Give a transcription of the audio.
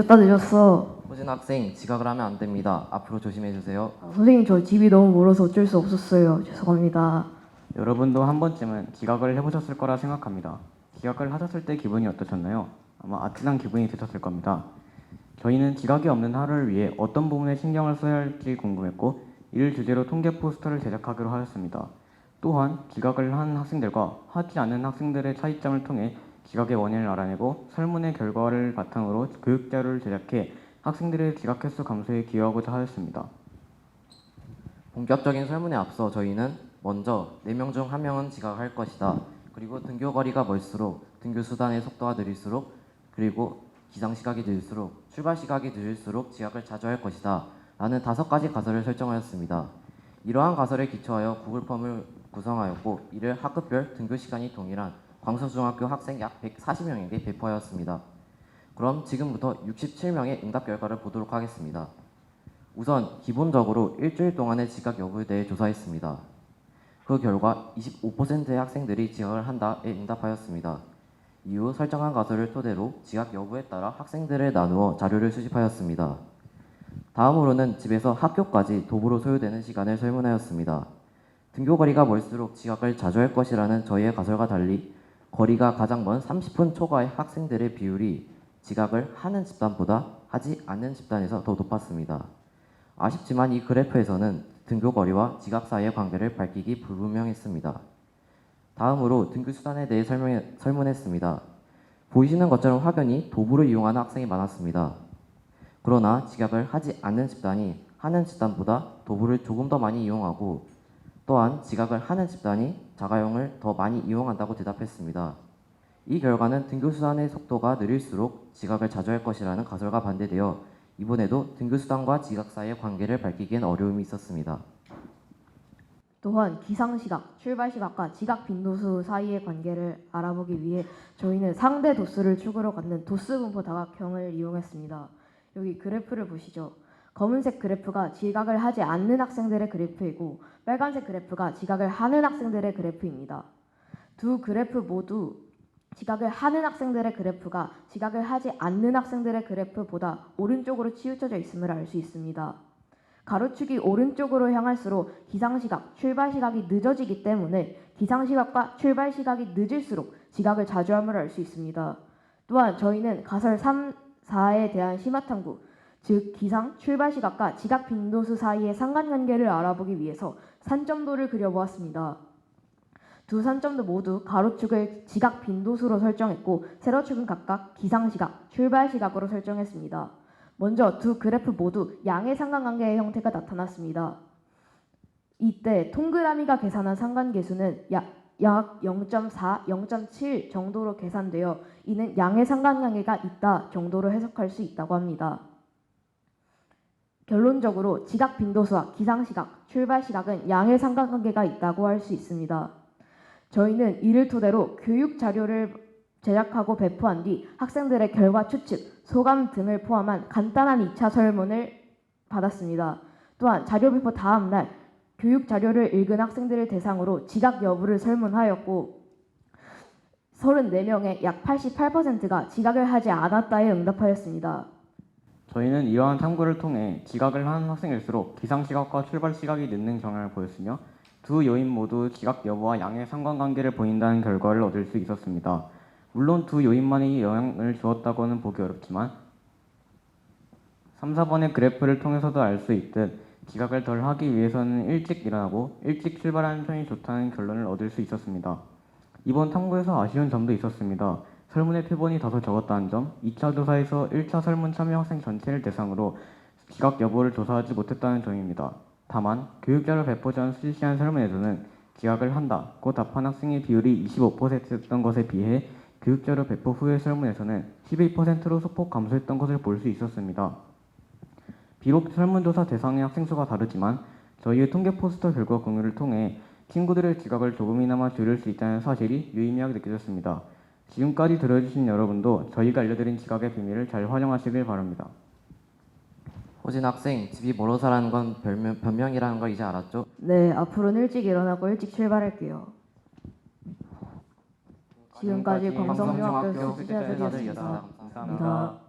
늦었어. 호진 학생, 지각을 하면 안 됩니다. 앞으로 조심해 주세요. 선생님, 저 집이 너무 멀어서 어쩔 수 없었어요. 죄송합니다. 여러분도 한 번쯤은 지각을 해보셨을 거라 생각합니다. 지각을 하셨을 때 기분이 어떠셨나요? 아마 아찔한 기분이 드셨을 겁니다. 저희는 지각이 없는 하루를 위해 어떤 부분에 신경을 써야 할지 궁금했고 이를 주제로 통계 포스터를 제작하기로 하였습니다. 또한 지각을 한 학생들과 하지 않은 학생들의 차이점을 통해 지각의 원인을 알아내고 설문의 결과를 바탕으로 교육자료를 제작해 학생들의 지각 횟수 감소에 기여하고자 하였습니다. 본격적인 설문에 앞서 저희는 먼저 4명 중 1명은 지각할 것이다. 그리고 등교 거리가 멀수록 등교 수단의 속도가 느릴수록 그리고 기상 시각이 늦을수록 출발 시각이 늦을수록 지각을 자주 할 것이다. 라는 5가지 가설을 설정하였습니다. 이러한 가설에 기초하여 구글폼을 구성하였고 이를 학급별 등교 시간이 동일한 광서중학교 학생 약 140명에게 배포하였습니다. 그럼 지금부터 67명의 응답 결과를 보도록 하겠습니다. 우선 기본적으로 일주일 동안의 지각 여부에 대해 조사했습니다. 그 결과 25%의 학생들이 지각을 한다에 응답하였습니다. 이후 설정한 가설을 토대로 지각 여부에 따라 학생들을 나누어 자료를 수집하였습니다. 다음으로는 집에서 학교까지 도보로 소요되는 시간을 설문하였습니다. 등교 거리가 멀수록 지각을 자주 할 것이라는 저희의 가설과 달리 거리가 가장 먼 30분 초과의 학생들의 비율이 지각을 하는 집단보다 하지 않는 집단에서 더 높았습니다. 아쉽지만 이 그래프에서는 등교 거리와 지각 사이의 관계를 밝히기 불분명했습니다. 다음으로 등교 수단에 대해 설문했습니다. 보이시는 것처럼 확연히 도보를 이용하는 학생이 많았습니다. 그러나 지각을 하지 않는 집단이 하는 집단보다 도보를 조금 더 많이 이용하고 또한 지각을 하는 집단이 자가용을 더 많이 이용한다고 대답했습니다. 이 결과는 등교 수단의 속도가 느릴수록 지각을 자주 할 것이라는 가설과 반대되어 이번에도 등교 수단과 지각 사이의 관계를 밝히기엔 어려움이 있었습니다. 또한 기상시각, 출발시각과 지각 빈도수 사이의 관계를 알아보기 위해 저희는 상대 도수를 축으로 갖는 도수 분포 다각형을 이용했습니다. 여기 그래프를 보시죠. 검은색 그래프가 지각을 하지 않는 학생들의 그래프이고 빨간색 그래프가 지각을 하는 학생들의 그래프입니다. 두 그래프 모두 지각을 하는 학생들의 그래프가 지각을 하지 않는 학생들의 그래프보다 오른쪽으로 치우쳐져 있음을 알 수 있습니다. 가로축이 오른쪽으로 향할수록 기상시각, 출발시각이 늦어지기 때문에 기상시각과 출발시각이 늦을수록 지각을 자주 함을 알 수 있습니다. 또한 저희는 가설 3, 4에 대한 심화탐구, 즉 기상, 출발시각과 지각 빈도수 사이의 상관관계를 알아보기 위해서 산점도를 그려보았습니다. 두 산점도 모두 가로축을 지각 빈도수로 설정했고 세로축은 각각 기상시각, 출발시각으로 설정했습니다. 먼저 두 그래프 모두 양의 상관관계의 형태가 나타났습니다. 이때 동그라미가 계산한 상관계수는 약 0.4, 0.7 정도로 계산되어 이는 양의 상관관계가 있다 정도로 해석할 수 있다고 합니다. 결론적으로 지각 빈도수와 기상시각, 출발시각은 양의 상관관계가 있다고 할 수 있습니다. 저희는 이를 토대로 교육 자료를 제작하고 배포한 뒤 학생들의 결과 추측, 소감 등을 포함한 간단한 2차 설문을 받았습니다. 또한 자료 배포 다음 날 교육 자료를 읽은 학생들을 대상으로 지각 여부를 설문하였고 34명의 약 88%가 지각을 하지 않았다에 응답하였습니다. 저희는 이러한 탐구를 통해 지각을 하는 학생일수록 기상시각과 출발시각이 늦는 경향을 보였으며 두 요인 모두 지각 여부와 양의 상관관계를 보인다는 결과를 얻을 수 있었습니다. 물론 두 요인만이 영향을 주었다고는 보기 어렵지만 3, 4번의 그래프를 통해서도 알 수 있듯 지각을 덜 하기 위해서는 일찍 일어나고 일찍 출발하는 편이 좋다는 결론을 얻을 수 있었습니다. 이번 탐구에서 아쉬운 점도 있었습니다. 설문의 표본이 다소 적었다는 점, 2차 조사에서 1차 설문 참여 학생 전체를 대상으로 지각 여부를 조사하지 못했다는 점입니다. 다만 교육자료 배포 전 실시한 설문에서는 지각을 한다고 답한 학생의 비율이 25%였던 것에 비해 교육자료 배포 후의 설문에서는 11%로 소폭 감소했던 것을 볼 수 있었습니다. 비록 설문조사 대상의 학생 수가 다르지만 저희의 통계 포스터 결과 공유를 통해 친구들의 지각을 조금이나마 줄일 수 있다는 사실이 유의미하게 느껴졌습니다. 지금까지 들어주신 여러분도 저희가 알려드린 지각의 비밀을 잘 활용하시길 바랍니다. 호진 학생, 집이 멀어서라는 건 변명이라는 걸 이제 알았죠? 네, 앞으로는 일찍 일어나고 일찍 출발할게요. 지금까지 광성중학교 수지자들이었습니다. 감사합니다.